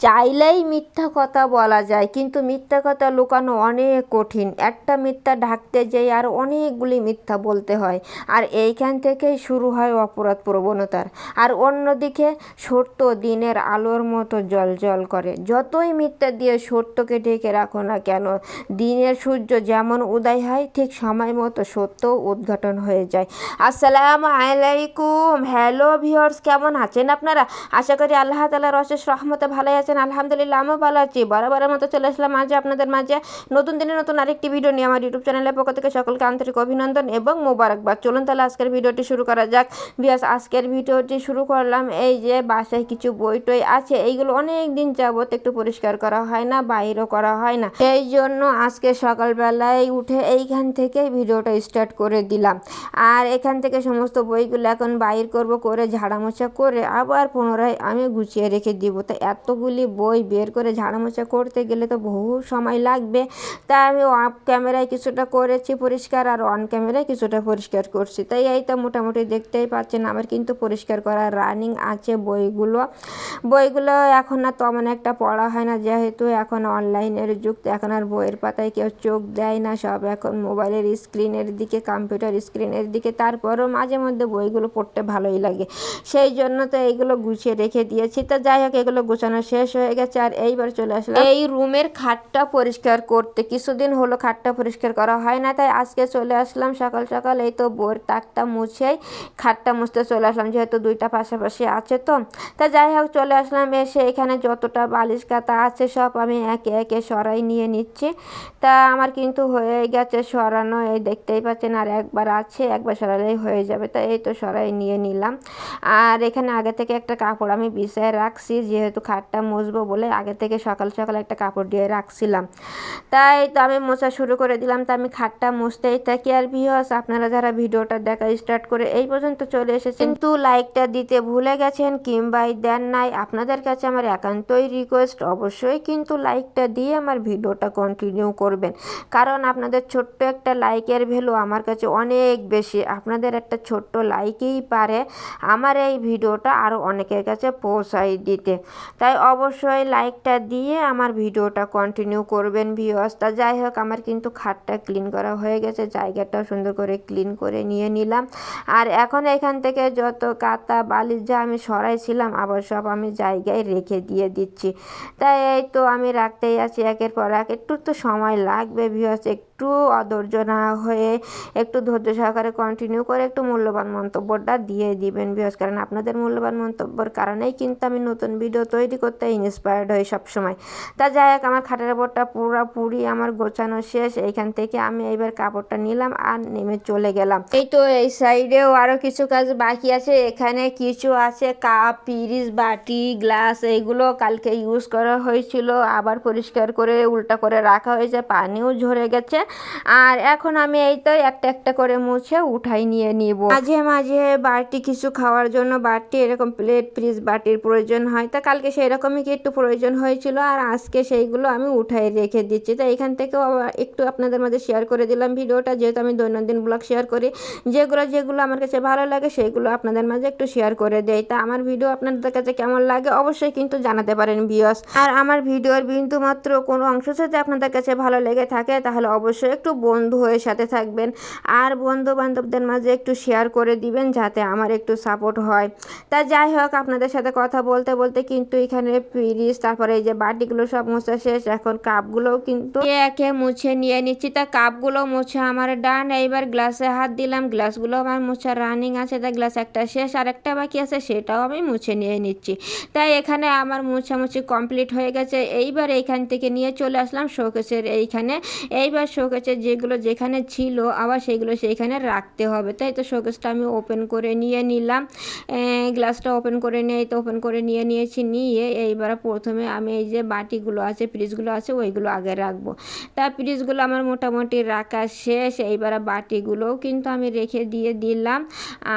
চাইলেই মিথ্যা কথা বলা যায়, কিন্তু মিথ্যা কথা লুকানো অনেক কঠিন। একটা মিথ্যা ঢাকতে যেয়ে আর অনেকগুলি মিথ্যা বলতে হয়, আর এইখান থেকেই শুরু হয় অপরাধ প্রবণতার। আর অন্যদিকে সত্য দিনের আলোর মতো জ্বলজ্বল করে। যতই মিথ্যা দিয়ে সত্যকে ঢেকে রাখো না কেন, দিনের সূর্য যেমন উদয় হয় ঠিক সময় মতো সত্যও উদ্ঘাটন হয়ে যায়। আসসালামু আলাইকুম, হ্যালো ভিউয়ার্স, কেমন আছেন আপনারা? আশা করি আল্লাহ তাআলার অশেষ রহমতে ভালো আছেন। আলহামদুলিল্লাহ, আমিও ভালো আছি। বরাবরের মতো চলে আসলাম আজ আপনাদের মাঝে নতুন দিনে নতুন আরেকটি ভিডিও নিয়ে। আমার ইউটিউব চ্যানেলের পক্ষ থেকে সকলকে আন্তরিক অভিনন্দন এবং মোবারকবাদ। চলুন তাহলে আজকের ভিডিওটি শুরু করা যাক। ভিউয়ার্স, আজকের ভিডিওটি শুরু করলাম, এই যে বাসায় কিছু বই টই আছে, এইগুলো অনেক দিন যাবত একটু পরিষ্কার করা হয় না, বাইরও করা হয় না। এই জন্য আজকে সকালবেলায় উঠে এইখান থেকে ভিডিওটা স্টার্ট করে দিলাম। আর এখান থেকে সমস্ত বইগুলো এখন বাইর করব, করে ঝাড়ামোছা করে আবার পুনরায় আমি গুছিয়ে রেখে দিব। তো এতগুলি বই বের করে ঝাড়ামোছা করতে গেলে তো বহু সময় লাগবে। তাই আমি অফ ক্যামেরায় কিছুটা করেছি পরিষ্কার, আর অন ক্যামেরায় কিছুটা পরিষ্কার করছি। তাই এই তো মোটামুটি দেখতেই পাচ্ছেন আমার কিন্তু পরিষ্কার করা রানিং আছে বইগুলো এখন আর তেমন একটা পড়া হয় না, যেহেতু এখন অনলাইনের যুগ। এখন আর বইয়ের পাতায় কেউ চোখ দেয় না, সব এখন মোবাইলের স্ক্রিনের দিকে, কম্পিউটার স্ক্রিনের দিকে। তারপরও মাঝে মধ্যে বইগুলো পড়তে ভালোই লাগে, সেই জন্য তো এইগুলো গুছিয়ে রেখে দিয়েছি। তো যাই হোক, এগুলো গুছানো শেষ হয়ে গেছে, আর এইবার চলে আসলাম এই রুমের খাটটা পরিষ্কার করতে। কিছুদিন হলো খাটটা পরিষ্কার করা হয় না, তাই আজকে চলে আসলাম সকাল সকাল। এই তো বইয়ের তাকটা মুছেই খাটটা মুছতে চলে আসলাম, যেহেতু দুইটা পাশাপাশি আছে। তো তা যাই হোক, চলে আসলাম। এসে এখানে যতটা বালিশ কাতা আছে সব আমি একে একে সরাই নিয়ে নিচ্ছি। তা আমার কিন্তু হয়ে গেছে সরানো, এই দেখতেই পাচ্ছেন। আর একবার আছে, একবার সরালেই হয়ে যাবে। তাই এই তো সরাই নিয়ে নিলাম। আর এখানে আগে থেকে একটা কাপড় আমি বিছায় রাখছি, যেহেতু খাটটা মুছবো বলে আগে থেকে সকাল সকাল একটা কাপড় দিয়ে রাখছিলাম। তাই তো আমি মোছা শুরু করে দিলাম। তা আমি খাটটা মুছতেই থাকি। আর ভিউয়ার্স, আপনারা যারা ভিডিওটা দেখা স্টার্ট করে এই পর্যন্ত চলে এসেছেন কিন্তু লাইকটা দিতে ভুলে গেছেন কিংবা দেন নাই, আপনাদের কাছে আমার একান্তই রিকোয়েস্ট, অবশ্যই কিন্তু লাইকটা দিয়ে আমার ভিডিওটা কন্টিনিউ করবেন। কারণ আপনাদের ছোট্ট একটা লাইকের ভ্যালু আমার কাছে অনেক বেশি। আপনাদের একটা ছোট্ট লাইকই পারে আমার এই ভিডিওটা আরও অনেকের কাছে পৌঁছাই দিতে। তাই অবশ্যই লাইকটা দিয়ে আমার ভিডিওটা কন্টিনিউ করবেন ভিউয়ার্স। তা যাই হোক, আমার কিন্তু খাটটা ক্লিন করা হয়ে গেছে, জায়গাটাও সুন্দর করে ক্লিন করে নিয়ে নিলাম। আর এখন এখান থেকে যত কাতা বালিশ যা আমি সরাইছিলাম আবার সব আমি জায়গায় রেখে দিয়ে দিচ্ছি। তাই এই তো আমি রাখতেই আছি একের পর এক। একটু তো সময় লাগবে ভিউয়ার্স, একটু অধৈর্য না হয়ে একটু ধৈর্য সহকারে কন্টিনিউ করে একটু মূল্যবান মন্তব্যটা দিয়ে দিবেন ভিউয়ার্স। কারণ আপনাদের মূল্যবান মন্তব্যের কারণেই কিন্তু আমি নতুন ভিডিও তৈরি করতে ইন্সপায়ার্ড হই সবসময়। তা যাই হোক, আমার খাটের ওপরটা পুরোপুরি আমার গোছানো শেষ। এইখান থেকে আমি এইবার কাপড়টা নিলাম আর নেমে চলে গেলাম। এই তো এই সাইডেও আরও কিছু কাজ বাকি আছে। এখানে কিছু আছে কাপ, পিরিচ, বাটি, গ্লাস, এইগুলো কালকে ইউজ করা হয়েছিল, আবার পরিষ্কার করে উল্টা করে রাখা হয়েছে, পানিও ঝরে গেছে। আর এখন আমি এই তো একটা একটা করে মুছে উঠাই নিয়ে নিব। মাঝে মাঝে বাটি, কিছু খাওয়ার জন্য বাটি, এরকম প্লেট, ফ্রিজ, বাটির প্রয়োজন হয়। তা কালকে সেই রকমই কি একটু প্রয়োজন হয়েছিল, আর আজকে সেইগুলো আমি উঠাই রেখে দিচ্ছি। তো এখান থেকেও একটু আপনাদের মাঝে শেয়ার করে দিলাম ভিডিওটা, যেহেতু আমি দৈনন্দিন ব্লগ শেয়ার করি। যেগুলো আমার কাছে ভালো লাগে সেইগুলো আপনাদের মাঝে একটু শেয়ার করে দেই। তা আমার ভিডিও আপনাদের কাছে কেমন লাগে অবশ্যই কিন্তু জানাতে পারেন ভিউয়ার্স। আর আমার ভিডিওর বিন্দু মাত্র কোনো অংশ যদি আপনাদের কাছে ভালো লেগে থাকে তাহলে অবশ্যই একটু বন্ধু হয়ে সাথে থাকবেন, আর বন্ধু বান্ধবদের মাঝে একটু শেয়ার করে দিবেন, যাতে আমার একটু সাপোর্ট হয়। তা যাই হোক, আপনাদের সাথে কথা বলতে বলতে কিন্তু এখানে ফ্রিজ, তারপরে এই যে বাটিগুলো সব মোছা শেষ। এখন কাপগুলোও কিন্তু একে মুছে নিয়ে নিচ্ছি। তা কাপগুলো মুছে আমার ডান। এইবার গ্লাসে হাত দিলাম, গ্লাসগুলো আমার মোছা রানিং আছে। তা গ্লাস একটা শেষ, আর একটা বাকি আছে, সেটাও আমি মুছে নিয়ে নিচ্ছি। তাই এখানে আমার মোছামুছি কমপ্লিট হয়ে গেছে। এইবার এইখান থেকে নিয়ে চলে আসলাম শোকেসের এইখানে। এইবার শোকেসের যেগুলো যেখানে ছিল আবার সেইগুলো সেইখানে রাখতে হবে। তাই তো শোকেসটা আমি ওপেন করে নিয়ে নিলাম, গ্লাসটা ওপেন করে নিয়ে নিয়েছি। নিয়ে এইবার প্রথমে আমি এই যে বাটিগুলো আছে, ফ্রিজগুলো আছে, ওইগুলো আগে রাখবো। তা ফ্রিজগুলো আমার মোটামুটি রাখা শেষ। এইবার বাটিগুলোও কিন্তু আমি রেখে দিয়ে দিলাম।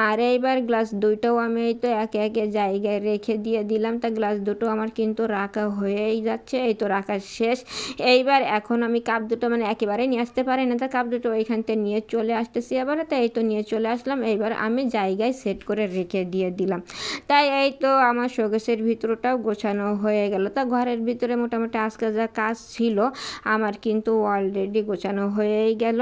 আর এইবার গ্লাস দুইটাও আমি এই তো একে একে জায়গায় রেখে দিয়ে দিলাম। তা গ্লাস দুটো আমার কিন্তু রাখা হয়েই যাচ্ছে, এই তো রাখা শেষ। এইবার এখন আমি কাপ দুটো মানে একেবারে নিয়ে আসতে পারি না, তা কাপ দুটো ওইখান থেকে নিয়ে চলে আসতেছি আবার। তাই এই তো নিয়ে চলে আসলাম। এইবার আমি জায়গায় সেট করে রেখে দিয়ে দিলাম। তাই এই তো আমার শোকেসের ভিতরটাও গোছানো হয়ে গেল। তা ঘরের ভিতরে মোটামুটি আজকে যা কাজ ছিল আমার কিন্তু অলরেডি গোছানো হয়েই গেল।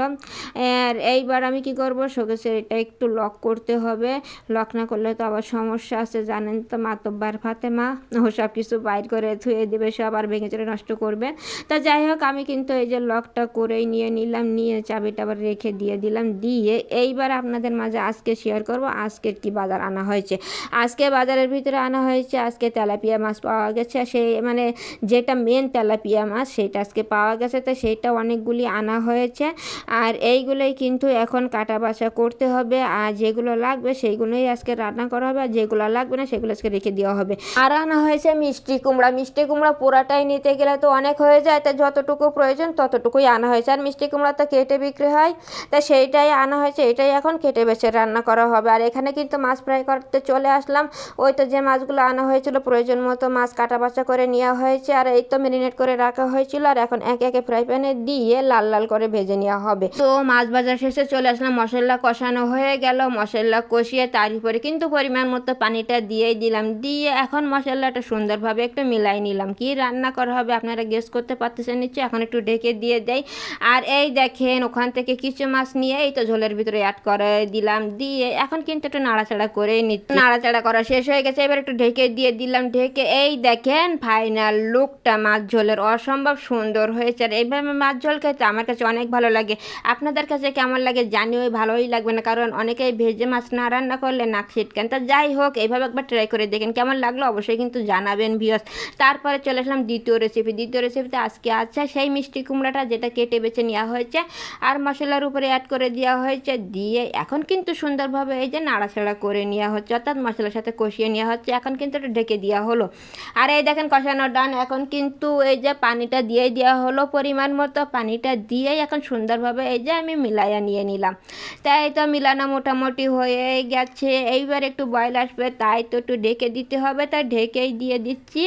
আর এইবার আমি কি করব, শোকেসের এটা একটু লক করতে হবে। লক না করলে তো আবার সমস্যা আছে, জানেন তো মাতব্বার ফাতেমা ও সব কিছু বাইর করে ধুয়ে দেবে, সব আর ভেঙে চড়ে নষ্ট করবে। তা যাই হোক, আমি কিন্তু এই যে লকটা করেই নিয়ে নিলাম, নিয়ে চাবিটা আবার রেখে দিয়ে দিলাম। দিয়ে এইবার আপনাদের মাঝে আজকে শেয়ার করব আজকের কি বাজার আনা হয়েছে। আজকে বাজারের ভিতরে আনা হয়েছে, আজকে তেলাপিয়া মাছ পাওয়া গেছে। সেই মানে যেটা মেন তেলাপিয়া মাছ সেটা আজকে পাওয়া গেছে, তো সেইটা অনেকগুলি আনা হয়েছে। আর এইগুলোই কিন্তু এখন কাটা বাছা করতে হবে, আর যেগুলো লাগবে সেইগুলোই আজকে রান্না করা হবে, আর যেগুলো লাগবে না সেগুলো আজকে রেখে দেওয়া হবে। আর আনা হয়েছে মিষ্টি কুমড়া। মিষ্টি কুমড়া পুরাটাই নিতে গেলে তো অনেক হয়ে যায়, তাই যতটুকু প্রয়োজন ততটুকুই আনা হয়েছে। আর মিষ্টি কুমড়া তো কেটে বিক্রি হয়, তাই সেইটাই আনা হয়েছে, এটাই এখন কেটে বেছে রান্না করা হবে। আর এখানে কিন্তু মাছ ফ্রাই করতে চলে আসলাম। ওই তো যে মাছগুলো আনা হয়েছিল প্রয়োজন মতো মাছ কাটা বাছা করে নেওয়া হয়েছে, আর এই তো ম্যারিনেট করে রাখা হয়েছিল। আর এখন একে একে ফ্রাই প্যানে দিয়ে লাল লাল করে ভেজে নেওয়া হবে। তো মাছ ভাজা শেষে চলে আসলাম, মশলা কষানো হয়ে গেল। মশলা কষিয়ে তার উপরে কিন্তু পরিমাণ মতো পানিটা দিয়েই দিলাম। দিয়ে এখন মশলাটা সুন্দরভাবে একটু মিলাই নিলাম। কি রান্না করা হবে আপনারা গেস করতে পারতেছেন নিশ্চয়ই। এখন একটু ঢেকে দিয়ে দেই। আর এই দেখেন ওখান থেকে কিছু মাছ নিয়ে এই তো ঝোলের ভিতরে অ্যাড করে দিলাম। দিয়ে এখন কিন্তু একটু নাড়াচাড়া করে নিচ্ছি। নাড়াচাড়া করা শেষ হয়ে গেছে, এবার একটু ঢেকে দিয়ে দিলাম। ঢেকে এই দেখেন ফাইনাল লুকটা মাছ ঝোলের অসম্ভব সুন্দর হয়েছে। আর এইভাবে মাছ ঝোল খেতে আমার কাছে অনেক ভালো লাগে। আপনাদের কাছে কেমন লাগে জানিও, ভালোই লাগবে না, কারণ অনেকেই ভেজে মাছ না রান্না করলে নাক ছিটকেন। তা যাই হোক, এইভাবে একবার ট্রাই করে দেখেন কেমন লাগলো অবশ্যই কিন্তু জানাবেন ভিউয়ার্স। তারপরে চলে আসলাম দ্বিতীয় রেসিপি। দ্বিতীয় রেসিপিতে আজকে আছে সেই মিষ্টি কুমড়াটা যেটা কেটে বেছে নেওয়া হয়েছে আর মশলার উপরে অ্যাড করে দেওয়া হয়েছে। দিয়ে এখন কিন্তু সুন্দরভাবে এই যে নাড়াচাড়া করে নেওয়া হচ্ছে, অর্থাৎ মশলার সাথে কষিয়ে নেওয়া হচ্ছে। এখন কিন্তু এটা ঢেকে দেওয়া হলো। আর এই দেখেন কষানো ডান। এখন কিন্তু এই যে পানিটা দিয়ে দেওয়া হলো পরিমাণ মতো। পানিটা দিয়েই এখন সুন্দরভাবে এই যে আমি মিলাইয়া নিয়ে নিলাম। তাই তো মিলানো মোটামুটি হয়ে গেছে। এইবার একটু বয়েল আসবে, তাই তো একটু ঢেকে দিতে হবে, তাই ঢেকেই দিয়ে দিচ্ছি।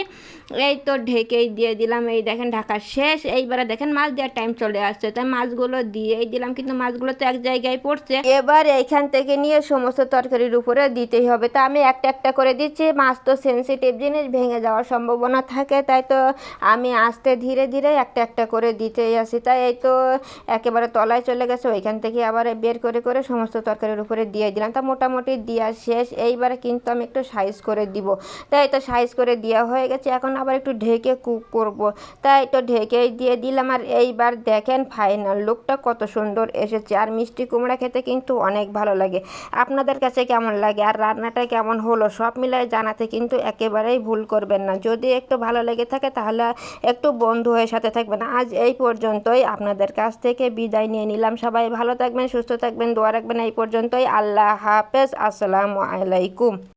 এই তো ঢেকেই দিয়ে দিলাম। এই দেখেন ঢাকা শেষ। এইবারে দেখেন মাছ দেওয়ার টাইম চলে আসছে, তাই মাছগুলো দিয়েই দিলাম, কিন্তু মাছগুলো তো এক জায়গায় পড়ছে। এবার এইখান থেকে নিয়ে সমস্ত তরকারির উপরে দিতেই হবে। তা আমি একটা একটা করে দিচ্ছি। মাছ তো সেন্সিটিভ জিনিস, ভেঙে যাওয়ার সম্ভাবনা থাকে, তাই তো আমি আস্তে ধীরে ধীরে একটা একটা করে দিতেই আসি। তাই এই তো একেবারে তলায় চলে গেছে, ওইখান থেকে আবার বের করে করে সমস্ত তরকারির উপরে দিয়ে দিলাম। তা মোটামুটি দেওয়া শেষ। এইবারে কিন্তু আমি একটু সাইজ করে দিব। তাই তো সাইজ করে দেওয়া হয়ে গেছে। এখন আবার একটু ঢেকে কুক করব, তাই তো ঢেকেই দিয়ে দিলাম। আর এইবার দেখেন ফাইনাল লুকটা কত সুন্দর এসেছে। আর মিষ্টি কুমড়া খেতে কিন্তু অনেক ভালো লাগে। আপনাদের কাছে কেমন লাগে আর রান্নাটা কেমন হলো সব মিলাই জানাতে কিন্তু একেবারেই ভুল করবেন না। যদি একটু ভালো লেগে থাকে তাহলে একটু বন্ধু হয়ে সাথে থাকবেন। আজ এই পর্যন্তই, আপনাদের কাছ থেকে বিদায় নিয়ে নিলাম। সবাই ভালো থাকবেন, সুস্থ থাকবেন, দোয়া রাখবেন। এই পর্যন্তই, আল্লাহ হাফেজ, আসসালামু আলাইকুম।